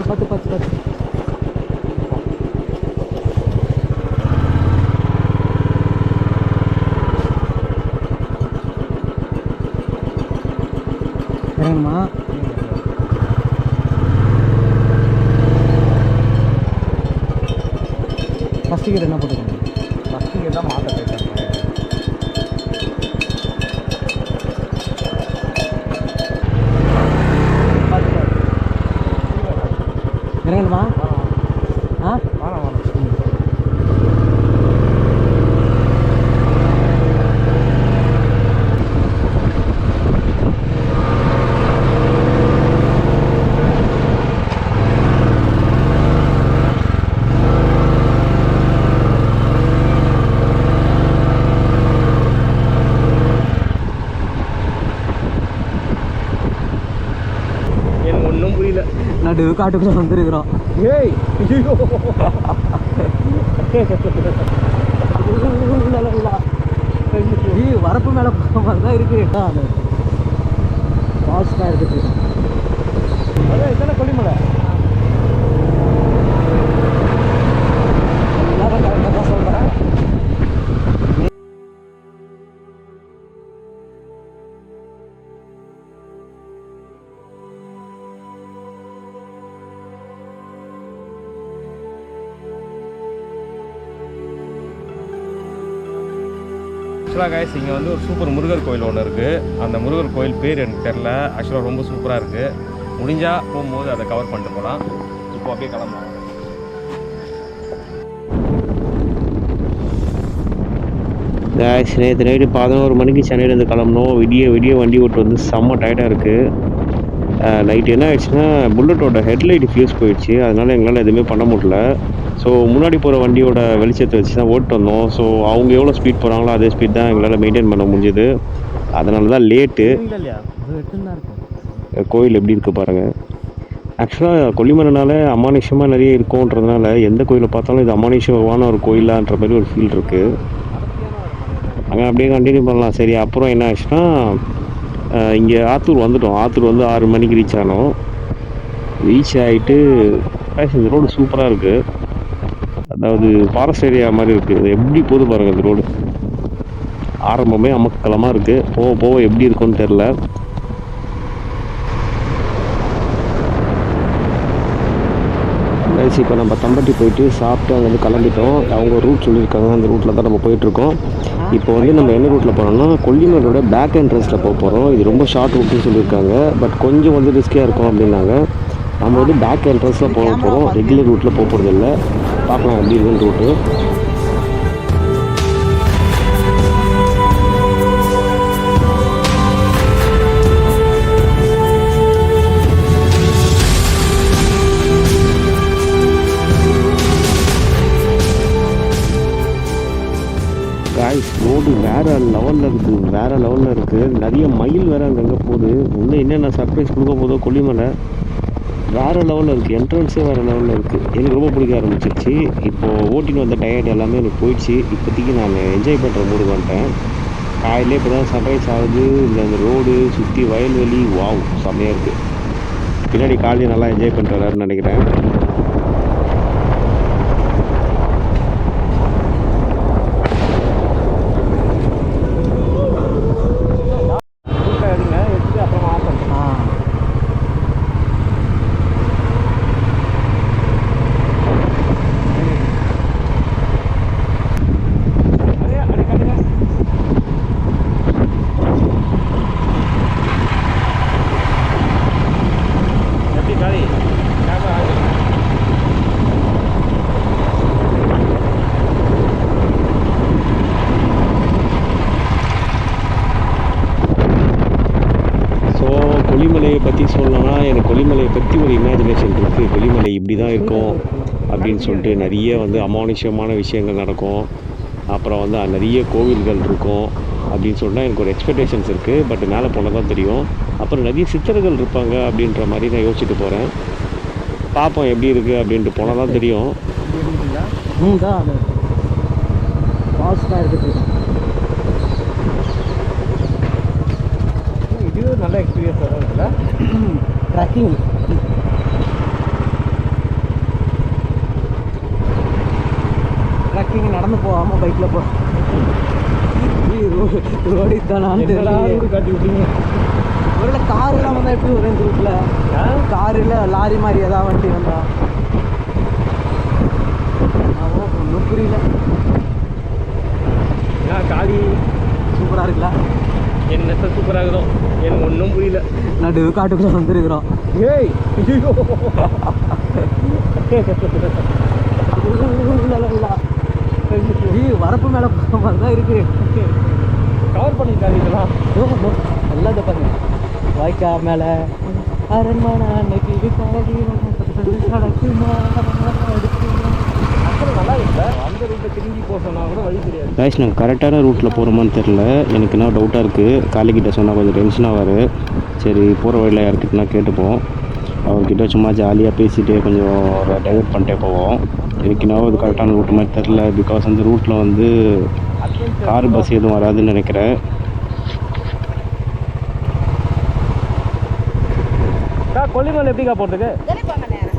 10 இறங்குமா? First gear என்ன போட்டுக்கோங்க? First gear தான் மாற்ற போயிட்டாங்க. இறங்கணுமா? ஆ வாங்க. நடு காட்டுக்குள்ள வந்துருக்கிறோம். ஏய் வரப்பு மேலே போகிற மாதிரி தான் இருக்கு. ஃபாஸ்ட்டாக எடுத்துட்டு இருக்கோம். அதான் இதெல்லாம் கொல்லிமலை கரெக்டாக சொல்கிறேன். ஆக்சுவலாக கைஸ் இங்கே வந்து ஒரு சூப்பர் முருகர் கோயில் ஒன்று இருக்குது. அந்த முருகர் கோயில் பேர் எனக்கு தெரில. ஆக்சுவலாக ரொம்ப சூப்பராக இருக்குது. முடிஞ்சால் போகும்போது அதை கவர் பண்ணிட்டு போகலாம். இப்போ அப்படியே கிளம்பலாம். கைஸ் நேற்று நைட்டு 11 மணிக்கு சென்னையிலேருந்து கிளம்பணும். விடிய வண்டி ஓட்டு வந்து செம்ம டயர்டாக இருக்குது. நைட்டு என்ன ஆயிடுச்சுன்னா புல்லட்டோட ஹெட்லைட் ஃபியூஸ் போயிடுச்சு. அதனால் எங்களால் எதுவுமே பண்ண முடியல. ஸோ முன்னாடி போகிற வண்டியோட வெளிச்சத்தை வச்சு தான் ஓட்டு வந்தோம். ஸோ அவங்க எவ்வளோ ஸ்பீட் போகிறாங்களோ அதே ஸ்பீட் தான் எங்களால் மெயின்டைன் பண்ண முடிஞ்சுது. அதனால தான் லேட்டு. கோயில் எப்படி இருக்குது பாருங்கள். ஆக்சுவலாக கொல்லிமலைனால அமானுஷமாக நிறைய இருக்கும்ன்றதுனால எந்த கோயிலை பார்த்தாலும் இது அமானுஷமான ஒரு கோயிலான்ற மாதிரி ஒரு ஃபீல் இருக்குது. அங்கே அப்படியே கண்டினியூ பண்ணலாம். சரி, அப்புறம் என்ன ஆச்சுன்னா இங்கே ஆத்தூர் வந்துட்டோம். ஆத்தூர் வந்து 6 மணிக்கு ரீச் ஆனோம். ரீச் ஆகிட்டு இந்த ரோடு சூப்பராக இருக்குது. அதாவது ஃபாரஸ்ட் ஏரியா மாதிரி இருக்குது. எப்படி போகுது பாருங்கள் இந்த ரோடு. ஆரம்பமே அமக்கலமாக இருக்குது. போக போக எப்படி இருக்குன்னு தெரில. இப்போ நம்ம தம்பட்டி போயிட்டு சாப்பிட்டு அங்கேருந்து கிளம்பிட்டோம். அவங்க ரூட் சொல்லியிருக்காங்க. அந்த ரூட்டில் தான் நம்ம போயிட்டுருக்கோம். இப்போ வந்து நம்ம என்ன ரூட்டில் போகிறோம்னா கொல்லிமலையோட பேக் என்ட்ரன்ஸில் போகிறோம். இது ரொம்ப ஷார்ட் ரூட்னு சொல்லியிருக்காங்க. பட் கொஞ்சம் வந்து ரிஸ்கியாக இருக்கும் அப்படின்னாங்க. நம்ம வந்து பேக் என்ட்ரன்ஸில் போக போகிறோம். ரெகுலர் ரூட்டில் போக போகிறது இல்லை. பார்க்கலாம் எப்படி இருக்குன்னு ரூட்டு. காய்ஸ் ரோடு வேறு லெவலில் இருக்குது. நிறைய மயில் வேறு அங்கங்கே போகுது. இன்னும் என்னென்ன சர்ப்ரைஸ் கொடுக்க போதோ கொல்லிமலை. வேறு லெவலில் இருக்குது. என்ட்ரன்ஸே வேறு லெவலில் இருக்குது. எனக்கு ரொம்ப பிடிக்க ஆரம்பிச்சிருச்சு. இப்போது ஓட்டின்னு வந்த டயர்ட் எல்லாமே எனக்கு போயிடுச்சு. இப்போதைக்கு நான் என்ஜாய் பண்ணுற மூடு வந்துட்டேன். காலையிலே இப்போ தான் சன்ரைஸ் ஆகுது. இந்த ரோடு சுற்றி வயல்வெளி வாவ் செம்மையாக இருக்குது. பின்னாடி காலையில் நல்லா என்ஜாய் பண்ணிட்டு வராருன்னு நினைக்கிறேன். கொல்லிமலையை பற்றி சொல்லணும்னா எனக்கு கொல்லிமலையை பற்றி ஒரு இமேஜினேஷன் இருக்குது. கொல்லிமலை இப்படி தான் இருக்கும் அப்படின்னு சொல்லிட்டு நிறைய வந்து அமானுஷமான விஷயங்கள் நடக்கும். அப்புறம் வந்து நிறைய கோவில்கள் இருக்கும் அப்படின்னு சொன்னால் எனக்கு ஒரு எக்ஸ்பெக்டேஷன்ஸ் இருக்குது. பட் மேலே போனால் தான் தெரியும். அப்புறம் நிறைய சித்தர்கள் இருப்பாங்க அப்படின்ற மாதிரி நான் யோசிச்சுட்டு போகிறேன். பார்ப்போம் எப்படி இருக்குது அப்படின்ட்டு போனால் தான் தெரியும். இது நல்ல எக்ஸ்பீரியன்ஸாக தான் இருக்குல்ல. ட்ரெக்கிங் நடந்து போகாமல் பைக்கில் போ. ரோடு இதுதானான்னு தெரியல. காட்டி விட்டீங்க. ஒருவேளை காருலாம் வந்தால் எப்படி வரும் இந்த ரூட்டில்? காரு இல்லை லாரி மாதிரி ஏதாவது வண்டி வந்தா ஒன்றும் புரியல. காலி சூப்பராக இருக்குல்ல? என்னத்த சூப்பராக இருக்கும் எனக்கு ஒன்றும் புரியல. நடு காட்டுக்குள்ளே வந்துருக்குறோம். ஏய் வரப்பு மேலே போகிற மாதிரி தான் இருக்கு. கவர் பண்ணிட்டாங்க இதெல்லாம். நல்லா இதை பாருங்க, வாய்க்கா மேலே அரண்மனை அன்னைக்கு நல்லா இல்லை. அந்த ரூட்டை திரும்பி போக சொன்னால் கூட வழி தெரியாது. கைஸ் நாங்கள் கரெக்டான ரூட்டில் போகிறோமான்னு தெரில. எனக்கு என்ன டவுட்டாக இருக்குது. காலிக்கிட்ட சொன்னால் கொஞ்சம் டென்ஷனாக வரும். சரி போகிற வழியில் யார்கிட்டனா கேட்டுப்போம். அவர்கிட்ட சும்மா ஜாலியாக பேசிகிட்டே கொஞ்சம் டைவர்ட் பண்ணிட்டே போவோம். எனக்கு என்ன அது கரெக்டான ரூட் மாதிரி தெரில. பிகாஸ் அந்த ரூட்டில் வந்து கார் பஸ் எதுவும் வராதுன்னு நினைக்கிறேன். கொல்லிமலை எப்படிக்கா போகிறதுக்கு?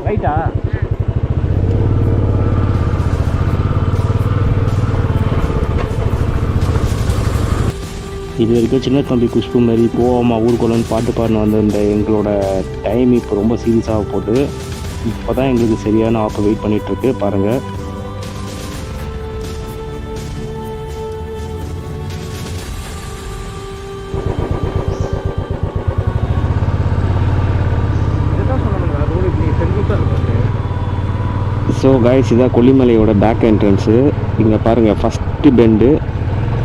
ரைட்டா? இது வரைக்கும் சின்ன தம்பி குஷ்பு மாதிரி போவோமா ஊருக்குள்ளன்னு பாட்டு பாடினு வந்திருந்த எங்களோட டைம் இப்போ ரொம்ப சீரியஸாக போகுது. இப்போ தான் எங்களுக்கு சரியான ஆப்பை வெயிட் பண்ணிகிட்ருக்கு பாருங்கள். ஸோ கைஸ் இதான் கொல்லிமலையோட பேக் என்ட்ரன்ஸு. இங்கே பாருங்கள் ஃபஸ்ட்டு பெண்டு.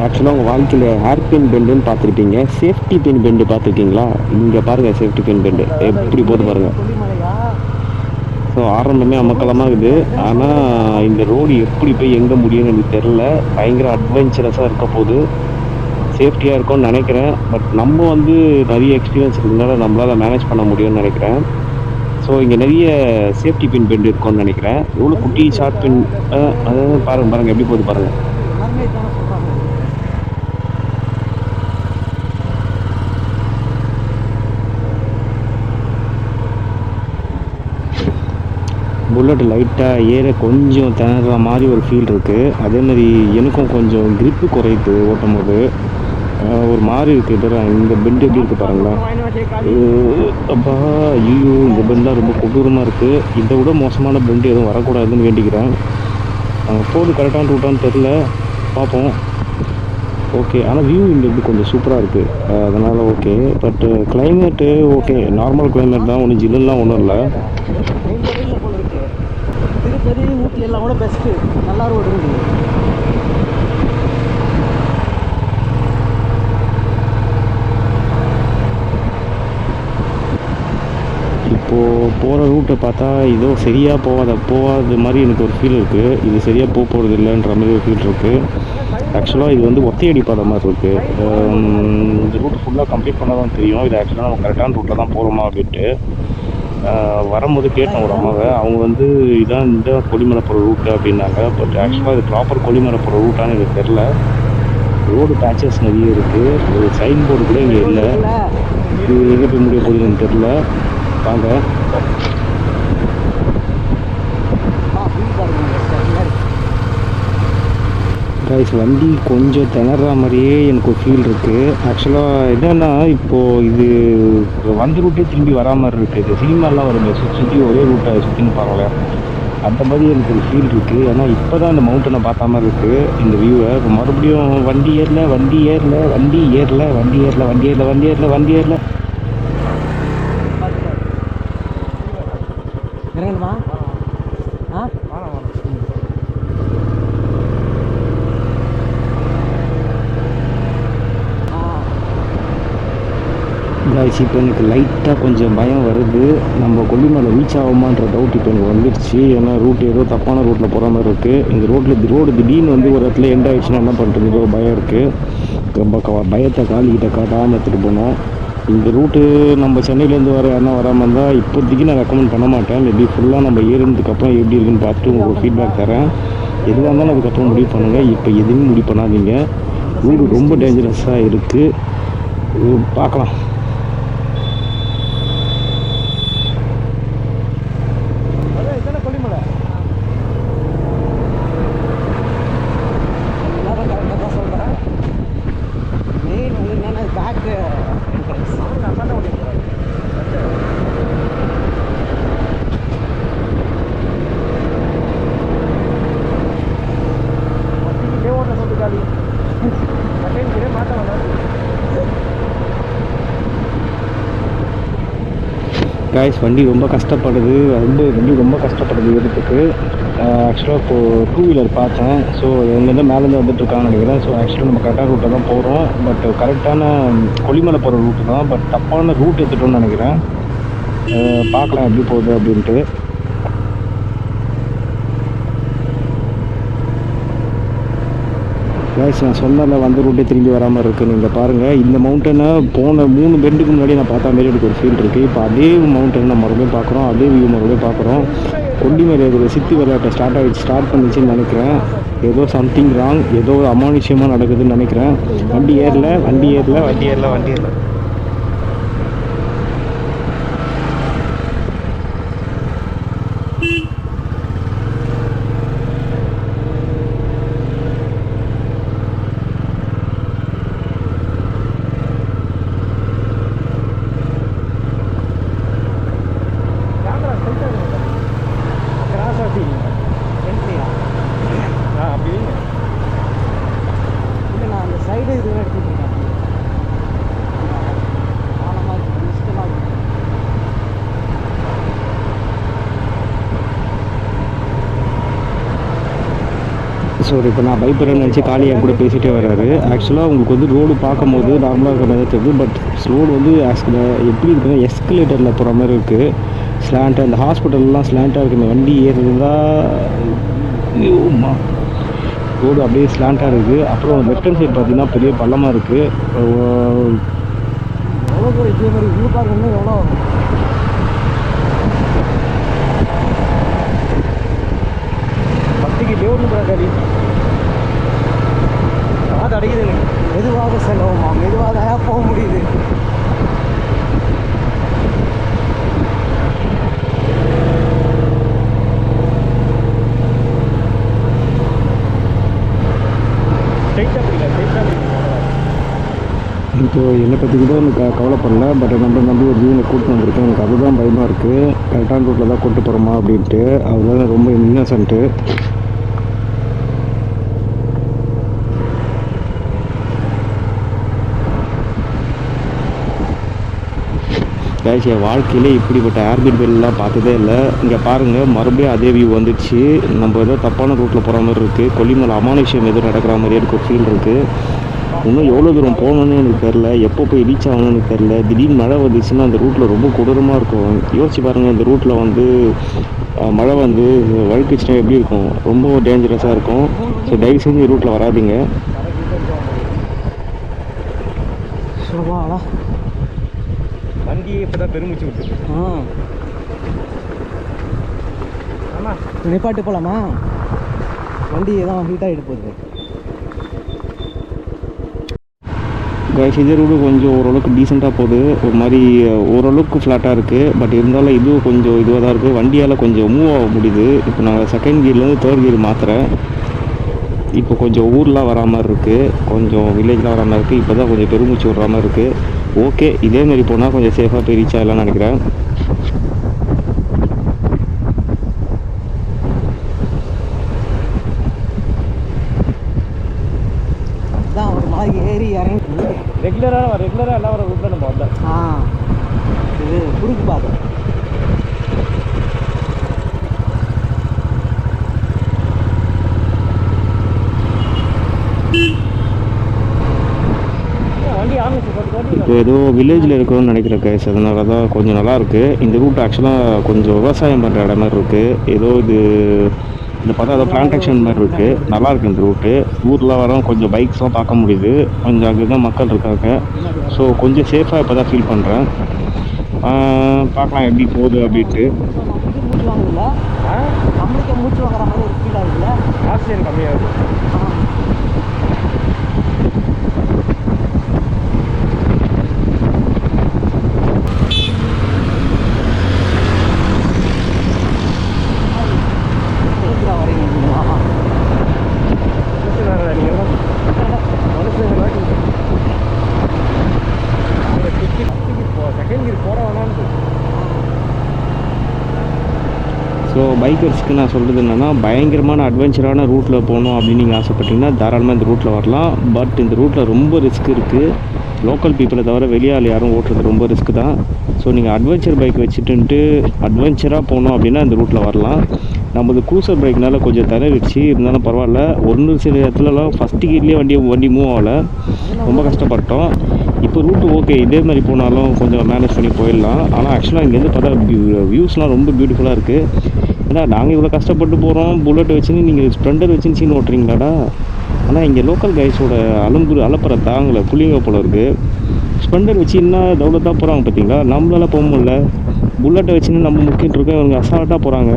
ஆக்சுவலாக உங்கள் வாழ்க்கையில் ஹேர் பின் பெண்டுன்னு பார்த்துருப்பீங்க. சேஃப்டி பின் பெண்டு பார்த்துருக்கீங்களா? இங்கே பாருங்கள் சேஃப்டி பின் பெண்டு எப்படி போது பாருங்கள். ஸோ ஆரம்பமே அமக்கலமாக இருக்குது. ஆனால் இந்த ரோடு எப்படி போய் எங்கே முடியும்னு எனக்கு தெரில. பயங்கர அட்வென்ச்சரஸாக இருக்க போது. சேஃப்டியாக இருக்கும்னு நினைக்கிறேன். பட் நம்ம வந்து நிறைய எக்ஸ்பீரியன்ஸ் இருக்கிறதுனால நம்மளால் மேனேஜ் பண்ண முடியும்னு நினைக்கிறேன். ஸோ இங்கே நிறைய சேஃப்டி பின் பெண்டு இருக்கும்னு நினைக்கிறேன். எவ்வளோ குட்டி ஷார்ட் பின் அதாவது பாருங்கள் எப்படி போகுது பாருங்கள். புல்லட் லைட்டாக ஏற கொஞ்சம் திணற மாதிரி ஒரு ஃபீல் இருக்குது. அதேமாதிரி எனக்கும் கொஞ்சம் கிரிப்பு குறையுது ஓட்டும் போது. ஒரு மாதிரி இருக்குது. இந்த பெண்டு எப்படி இருக்குது பாருங்களேன். அப்பா ஐயோ இந்த பெண்டெலாம் ரொம்ப கொடூரமாக இருக்குது. இதை விட மோசமான பெண்டு எதுவும் வரக்கூடாதுன்னு வேண்டிக்கிறேன். போது கரெக்டான ரூட்டான்னு தெரில, பார்ப்போம். ஓகே ஆனால் வியூ இந்த இது கொஞ்சம் சூப்பராக இருக்குது. அதனால் ஓகே. பட்டு கிளைமேட்டு ஓகே நார்மல் கிளைமேட் தான். ஒன்றும் ஜில்லுலாம் ஒன்றும் இல்லை. திருப்பதி ஊட்டி எல்லாம் கூட பெஸ்ட்டு. நல்லா ரோடு இருக்குது. இப்போது போகிற ரூட்டை பார்த்தா ஏதோ சரியாக போகாத மாதிரி எனக்கு ஒரு ஃபீல் இருக்குது. இது சரியாக போகிறது இல்லைன்ற மாதிரி ஒரு ஃபீல் இருக்குது. ஆக்சுவலாக இது வந்து ஒத்தையடி பாதை மாதிரி இருக்குது. இந்த ரூட் ஃபுல்லாக கம்ப்ளீட் பண்ண தான் தெரியும். இது ஆக்சுவலாக நம்ம கரெக்டான ரூட்டில் தான் போகிறோமா அப்படின்ட்டு. வரும்போது கேட்டேன் ஒரு அம்மாவை. அவங்க வந்து இதான் இந்த கொல்லிமலை போகிற ரூட்டு அப்படின்னாங்க. பட் ஆக்சுவலாக இது ப்ராப்பர் கொல்லிமலை போகிற ரூட்டான்னு எனக்கு தெரில. ரோடு பேச்சஸ் நிறைய இருக்குது. ஒரு சைன் போர்டு கூட இங்கே இல்லை. இது எங்கே போய் முடிய போகுதுன்னு எனக்கு தெரில. வாங்க கைஸ் வண்டி கொஞ்சம் திணற மாதிரியே எனக்கு ஒரு ஃபீல் இருக்குது. ஆக்சுவலாக என்னென்னா இப்போது இது வந்த ரூட்டே திரும்பி வரா மாதிரி இருக்குது. இது சினிமாலாம் வருங்க சுற்றி ஒரே ரூட்டை சுற்றின்னு பாருங்களேன். அந்த மாதிரி எனக்கு ஒரு ஃபீல் இருக்குது. ஏன்னா இப்போ தான் இந்த மவுண்டனை பார்த்த மாதிரி இருக்குது இந்த வியூவை. இப்போ மறுபடியும் வண்டி ஏறல. இறங்கணுமா? கைஸ் இப்போ எனக்கு லைட்டாக கொஞ்சம் பயம் வருது. நம்ம கொல்லிமலை ரீச் ஆகுமான்ற டவுட் இப்போ எனக்கு வந்துடுச்சு. ஏன்னா ரூட் ஏதோ தப்பான ரூட்டில் போகிற மாதிரி இருக்குது. இந்த ரோடு திடீர்னு வந்து ஒரு இடத்துல எண்ட் ஆகிடுச்சுன்னா என்ன பண்ணுறது ஏதோ பயம் இருக்குது. ரொம்ப பயத்தை காலிக்கிட்ட காட்டாமல் எடுத்துகிட்டு போனோம். இந்த ரூட்டு நம்ம சென்னையிலேருந்து யாருன்னா வராமல் இருந்தால் இப்போதைக்கு நான் ரெக்கமெண்ட் பண்ண மாட்டேன். மேபி ஃபுல்லாக நம்ம ஏறினதுக்கப்புறம் எப்படி இருக்குன்னு பார்த்துட்டு உங்களுக்கு ஃபீட்பேக் தரேன். எதுவாக இருந்தாலும் அதுக்கப்புறம் முடிவு பண்ணுங்கள். இப்போ எதுவும் முடிவு பண்ணாதீங்க. ரூடு ரொம்ப டேஞ்சரஸாக இருக்குது. பார்க்கலாம். காய்ஸ் வண்டி ரொம்ப கஷ்டப்படுது, வண்டி ரொம்ப கஷ்டப்படுது ஏறதுக்கு. ஆக்சுவலாக இப்போது 2 வீலர் பார்த்தேன். ஸோ இங்கேருந்து மேலேருந்து வந்துட்டுருக்காங்கன்னு நினைக்கிறேன். ஸோ ஆக்சுவலாக நம்ம கரெக்டான ரூட்டில் தான் போகிறோம். பட் கரெக்டான கொல்லிமலை போகிற ரூட்டு தான். பட் தப்பான ரூட் எடுத்துட்டோம்னு நினைக்கிறேன். பார்க்கலாம் எப்படி போகுது அப்படின்ட்டு. கைஸ் நான் சொன்னல வந்த ரூட்டே திரும்பி வராமல் இருக்குன்னு இங்கே பாருங்கள். இந்த மவுண்டனை போன 3 பெண்டுக்கு முன்னாடி நான் பார்த்தா மாரி எனக்கு ஒரு ஃபீல் இருக்குது. இப்போ அதே மவுண்டன் நம்ம மறுபடியும் பார்க்குறோம், அதே வியூ மறுபடியும் பார்க்குறோம். கொல்லிமலை ஒரு சித்தி விளையாட்டை ஸ்டார்ட் பண்ணிச்சுன்னு நினைக்கிறேன். ஏதோ சம்திங் ராங், ஏதோ அமானுஷ்யமாக நடக்குதுன்னு நினைக்கிறேன். வண்டி ஏறல. ஸோ இப்போ நான் பைப்பர்னு நினச்சி காலியாக கூட பேசிகிட்டே வர்றாரு. ஆக்சுவலாக உங்களுக்கு வந்து ரோடு பார்க்கும்போது நார்மலாக இருக்கிற மாதிரி தெரியுது. பட் ரோடு வந்து எப்படி இருக்குன்னா எஸ்கலேட்டரில் போகிற மாதிரி இருக்குது. ஸ்லாண்ட்டாக இந்த ஹாஸ்பிட்டல்லாம் ஸ்லாண்ட்டாக இருக்குது. வண்டி ஏறுறதா ரோடு அப்படியே ஸ்லாண்ட்டாக இருக்குது. அப்புறம் லெஃப்ட் ஹேண்ட் சைடு பார்த்தீங்கன்னா பெரிய பள்ளமாக இருக்குது. எவ்வளோ இதே மாதிரி வியூ பார்க்கணும்னா எவ்வளோ பக்திக்கு தேவன் பிரகாரி அது அடைக்குது. எனக்கு மெதுவாக செலவுமா, மெதுவாக போக முடியுது. இப்போ என்னை பற்றி கூட எனக்கு கவலைப்படல. பட் நம்பி ஒரு ஜீவனை கூப்பிட்டு வந்திருக்கேன். எனக்கு அதுதான் பயமாக இருக்குது. கரெக்டான ரூட்டில் தான் கூப்பிட்டு போகிறோமா அப்படின்ட்டு. அதுதான் ரொம்ப இன்னசென்ட்டு. கைஸ் என் வாழ்க்கையிலே இப்படிப்பட்ட ஏர்பிட் பெல்லாம் பார்த்ததே இல்லை. இங்கே பாருங்கள் மறுபடியும் அதே வியூ வந்துடுச்சு. நம்ம ஏதோ தப்பான ரூட்டில் போகிற மாதிரி இருக்குது. கொல்லிமலை அமானுஷ்யம் எதுவும் நடக்கிற மாதிரி எனக்கு ஒரு ஃபீல் இருக்குது. இன்னும் எவ்வளோ தூரம் போகணுன்னு எனக்கு தெரில, எப்போ போய் ரீச் ஆகணும்னு எனக்கு தெரில. திடீர்னு மழை வந்துச்சுன்னா அந்த ரூட்டில் ரொம்ப கொடூரமாக இருக்கும். யோசிச்சு பாருங்கள், இந்த ரூட்டில் வந்து மழை வந்து வழுக்குச்சுன்னா எப்படி இருக்கும், ரொம்ப டேஞ்சரஸாக இருக்கும். ஸோ தயவு செஞ்சு ரூட்டில் வராதிங்க. வண்டியே இப்போ தான் பெருமிச்சு விட்டு ஆமாம் நிப்பாட்டு போகலாமா? வண்டி தான் ஹீட் ஆகிட்டு போகுது. கைஸ் இந்த ரூடு கொஞ்சம் ஓரளவுக்கு டீசெண்டாக போகுது. ஒரு மாதிரி ஓரளவுக்கு ஃப்ளாட்டாக இருக்குது. பட் இருந்தாலும் இதுவும் கொஞ்சம் இதுவாக தான் இருக்குது. வண்டியால் கொஞ்சம் மூவ் ஆக முடியுது. இப்போ நான் செகண்ட் கியர்லேருந்து தேர்ட் கியர் மாற்றுறேன். இப்போ கொஞ்சம் ஊர்லாம் வரா மாதிரி இருக்குது, கொஞ்சம் வில்லேஜ்லாம் வரா மாதிரி இருக்குது. இப்போ தான் கொஞ்சம் பெருமூச்சு விட்ற மாதிரி இருக்குது. ஓகே, இதேமாரி போனால் கொஞ்சம் சேஃபாக போய் ரீச் ஆகலாம்னு நினைக்கிறேன். ஏறி இறங்கி ரெகுலராக எல்லாம் வர ரூட்டில் நம்ம வந்தோம். இது குறுக்கு பாதை. இப்போ ஏதோ வில்லேஜில் இருக்கணும்னு நினைக்கிற கைஸ், அதனால தான் கொஞ்சம் நல்லாயிருக்கு. இந்த ரூட் ஆக்சுவலாக கொஞ்சம் விவசாயம் பண்ணுற இடம் மாதிரி இருக்குது. ஏதோ இந்த பார்த்தா ஏதோ பிளான்டேஷன் மாதிரி இருக்குது. நல்லாயிருக்கு இந்த ரூட்டு. ஊரில் வரோம், கொஞ்சம் பைக்ஸ்லாம் பார்க்க முடியுது. கொஞ்சம் அங்கே மக்கள் இருக்காங்க. ஸோ கொஞ்சம் சேஃபாக இப்போ தான் ஃபீல் பண்ணுறேன். பார்க்கலாம் எப்படி போகுது அப்படின்ட்டு. மூச்சு வாங்குதுல்ல, நம்மளுக்கு மூச்சு வாங்குற மாதிரி ஒரு ஃபீல் ஆகுதுல்ல, ஆக்சிஜன் கம்மியாகுது. ஸோ பைக்கர்ஸ்க்கு நான் சொல்கிறது என்னென்னா, பயங்கரமான அட்வென்ச்சரான ரூட்டில் போகணும் அப்படின்னு நீங்கள் ஆசைப்பட்டீங்கன்னா தாராளமாக இந்த ரூட்டில் வரலாம். பட் இந்த ரூட்டில் ரொம்ப ரிஸ்க் இருக்குது. லோக்கல் பீப்புளை தவிர வெளியால் யாரும் ஓட்டுறது ரொம்ப ரிஸ்க் தான். ஸோ நீங்கள் அட்வென்ச்சர் பைக் வச்சுட்டு அட்வென்ச்சராக போகணும் அப்படின்னா இந்த ரூட்டில் வரலாம். நம்மளது க்ரூசர் பைக்னால கொஞ்சம் திணறிடுச்சு, இருந்தாலும் பரவாயில்ல. சில இடத்துலலாம் ஃபஸ்ட்டு கீர்லேயே வண்டி மூவ் ஆகலை, ரொம்ப கஷ்டப்பட்டோம். இப்போ ரூட்டு ஓகே, இதே மாதிரி போனாலும் கொஞ்சம் மேனேஜ் பண்ணி போயிடலாம். ஆனால் ஆக்சுவலாக இங்கேருந்து பார்த்தா வியூஸ்லாம் ரொம்ப பியூட்டிஃபுல்லாக இருக்குது. ஏன்னா நாங்கள் இவ்வளோ கஷ்டப்பட்டு போகிறோம், புல்லட் வச்சுன்னு நீங்கள் ஸ்ப்ளெண்டர் வச்சுன்னு சீன் ஓட்டுறீங்களாடா. ஆனால் இங்கே லோக்கல் கைஸோட அலப்புற தாங்கலை, புளிங்க போல இருக்குது. ஸ்ப்ளெண்டர் வச்சு இன்னும் தௌலத்தாக போகிறாங்க பார்த்தீங்களா. நம்மளால போக முடியல, புல்லட்டை வச்சுன்னு நம்ம முக்கிட்டு இருக்கோம், இவங்க அசால்ட்டாக போகிறாங்க.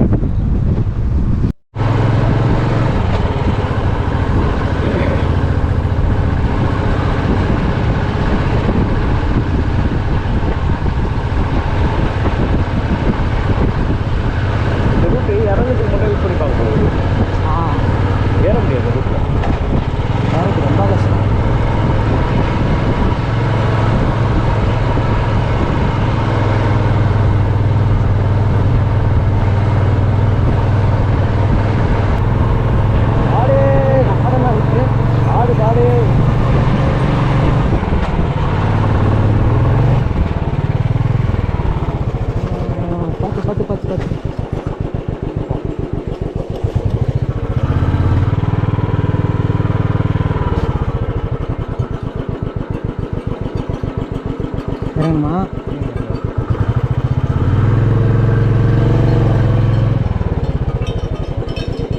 இறங்கணுமா?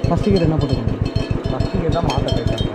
ஃபஸ்ட்டு கியர் என்ன போட்டுக்கோங்க? ஃபஸ்ட்டு கியர் தான் மாற்ற போயிட்டாங்க.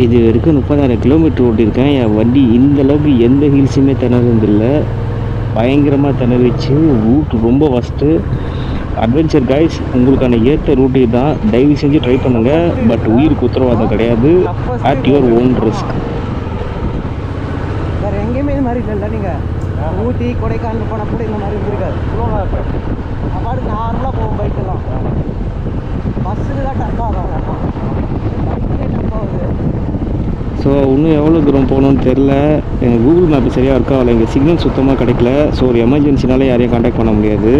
இது வரைக்கும் 30,000 கிலோமீட்டர் ஓட்டியிருக்கேன். என் வண்டி இந்தளவுக்கு எந்த ஹில்ஸுமே திணறதில்லை, பயங்கரமாக திணறிச்சு. ரூட் ரொம்ப ஃபஸ்ட்டு. அட்வென்ச்சர் கைஸ், உங்களுக்கான ஏற்ற ரூட்டு தான், தயவு செஞ்சு ட்ரை பண்ணுங்கள். பட் உயிருக்கு உத்தரவாதம் கிடையாது, அட் யுவர் ஓன் ரிஸ்க். வேறு எங்கேயுமே இது மாதிரி இல்லைல்ல. நீங்கள் ஊட்டி கொடைக்கானல் போனால் கூட இந்த மாதிரி இருக்காது. அப்பாடு நார்மலாக போகும் பைக்கெல்லாம். பஸ்ஸுக்கு தான் டஃப்பாக ஆகும், பைக்கே டஃப்பாகுது. ஸோ இன்னும் எவ்வளோ தூரம் போகணுன்னு தெரில. எனக்கு கூகுள் மேப்பு சரியாக இருக்கா இல்லை, இங்கே சிக்னல் சுத்தமாக கிடைக்கல. ஸோ ஒரு எமர்ஜென்சினால யாரையும் காண்டாக்ட் பண்ண முடியாது.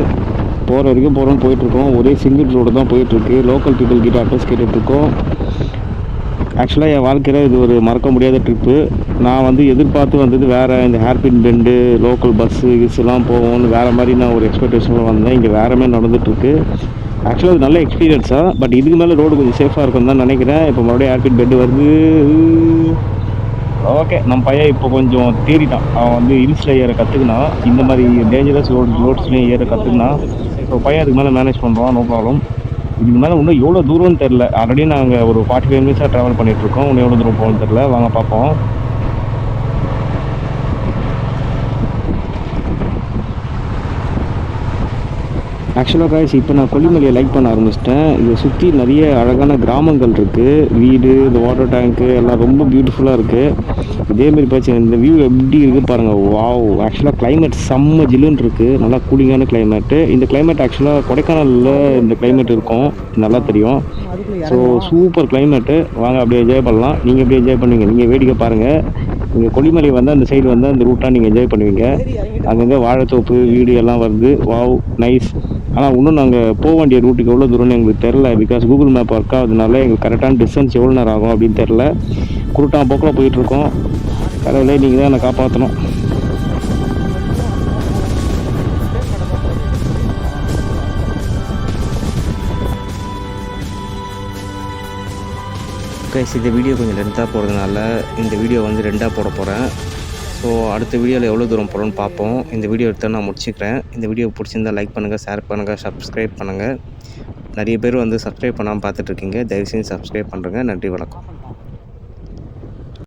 போகிற வரைக்கும் போகிறோம், போயிட்டுருக்கோம். ஒரே சிங்கிள் ரோடு தான் போயிட்டுருக்கு. லோக்கல் பீப்புள் கிட்ட அட்ரஸ் கேட்டுட்ருக்கோம். ஆக்சுவலாக என் வாழ்க்கையில் இது ஒரு மறக்க முடியாத ட்ரிப்பு. நான் எதிர்பார்த்து வந்தது வேறு, இந்த ஹேர்பின் பெண்டு, லோக்கல் பஸ்ஸு கிஸ்ஸெல்லாம் போவோம்னு வேறு மாதிரி நான் ஒரு எக்ஸ்பெக்டேஷனில் வந்தேன். இங்கே வேறு மாதிரி நடந்துகிட்ருக்கு. ஆக்சுவலாக இது நல்ல எக்ஸ்பீரியன்ஸாக, பட் இதுக்கு மேலே ரோடு கொஞ்சம் சேஃபாக இருக்கும்னு தான் நினைக்கிறேன். இப்போ மறுபடியும் ஹேர்பின் பெண்டு வருது. ஓகே, நம்ம பையன் இப்போ கொஞ்சம் தேறிட்டான். அவன் ஹில்ஸில் ஏற கற்றுக்கினான், இந்த மாதிரி டேஞ்சரஸ் ரோட்ஸ்லேயும் ஏற கற்றுக்கினான். இப்போ பையன் அதுக்கு மேலே மேனேஜ் பண்ணுறான், நோ ப்ராப்ளம். இதுக்கு மேலே இன்னும் எவ்வளோ தூரம்னு தெரில. ஆல்ரெடி நாங்கள் ஒரு 45 மினிட்ஸாக ட்ராவல் பண்ணிகிட்ருக்கோம். இன்னும் எவ்வளோ தூரம் போகணும்னு தெரில, வாங்க பார்ப்போம். ஆக்சுவலாக காய்ஸ், இப்போ நான் கொல்லிமலையை லைக் பண்ண ஆரம்பிச்சிட்டேன். இதை சுற்றி நிறைய அழகான கிராமங்கள் இருக்குது, வீடு, இந்த வாட்டர் டேங்க்கு எல்லாம் ரொம்ப பியூட்டிஃபுல்லாக இருக்குது. இதேமாரி பார்த்து இந்த வியூ எப்படி இருக்குது பாருங்கள். வாவ், ஆக்சுவலாக கிளைமேட் செம்ம ஜில்லுன்னு இருக்குது, நல்லா கூலிங்கான கிளைமேட்டு. இந்த கிளைமேட் ஆக்சுவலாக கொடைக்கானலில் இந்த கிளைமேட் இருக்கும், நல்லா தெரியும். ஸோ சூப்பர் கிளைமேட்டு, வாங்க அப்படியே என்ஜாய் பண்ணலாம். நீங்கள் எப்படி என்ஜாய் பண்ணுவீங்க, நீங்கள் வேடிக்கை பாருங்கள். நீங்கள் கொல்லிமலை அந்த சைடு அந்த ரூட்டாக நீங்கள் என்ஜாய் பண்ணுவீங்க. அங்கங்கே வாழைத்தோப்பு, வீடு எல்லாம் வருது. Wow, nice. ஆனால் இன்னும் நாங்கள் போக வேண்டிய ரூட்டுக்கு எவ்வளோ தூரம்னு எங்களுக்கு தெரில. பிகாஸ் கூகுள் மேப் ஒர்க் ஆகுதுனால எங்களுக்கு கரெக்டான டிஸ்டன்ஸ் எவ்வளோ நேரம் ஆகும் அப்படின்னு தெரில. குருட்டான் போக்கில் போயிட்டுருக்கோம். கடவுளே, நீங்கள் தான் என்னை காப்பாற்றணும். கைஸ், இந்த வீடியோ கொஞ்சம் லென்த்தாக போகிறதுனால இந்த வீடியோ 2ஆக போட போகிறேன். ஸோ அடுத்த வீடியோவில் எவ்வளோ தூரம் போகிறோன்னு பார்ப்போம். இந்த வீடியோ எடுத்து நான் முடிச்சுக்கிறேன். இந்த வீடியோ பிடிச்சிருந்தா லைக் பண்ணுங்கள், ஷேர் பண்ணுங்கள், சப்ஸ்கிரைப் பண்ணுங்கள். நிறைய பேர் சப்ஸ்கிரைப் பண்ணாமல் பார்த்துட்ருக்கீங்க, தயவு செஞ்சு சப்ஸ்கிரைப் பண்ணுறேங்க. நன்றி, வணக்கம்.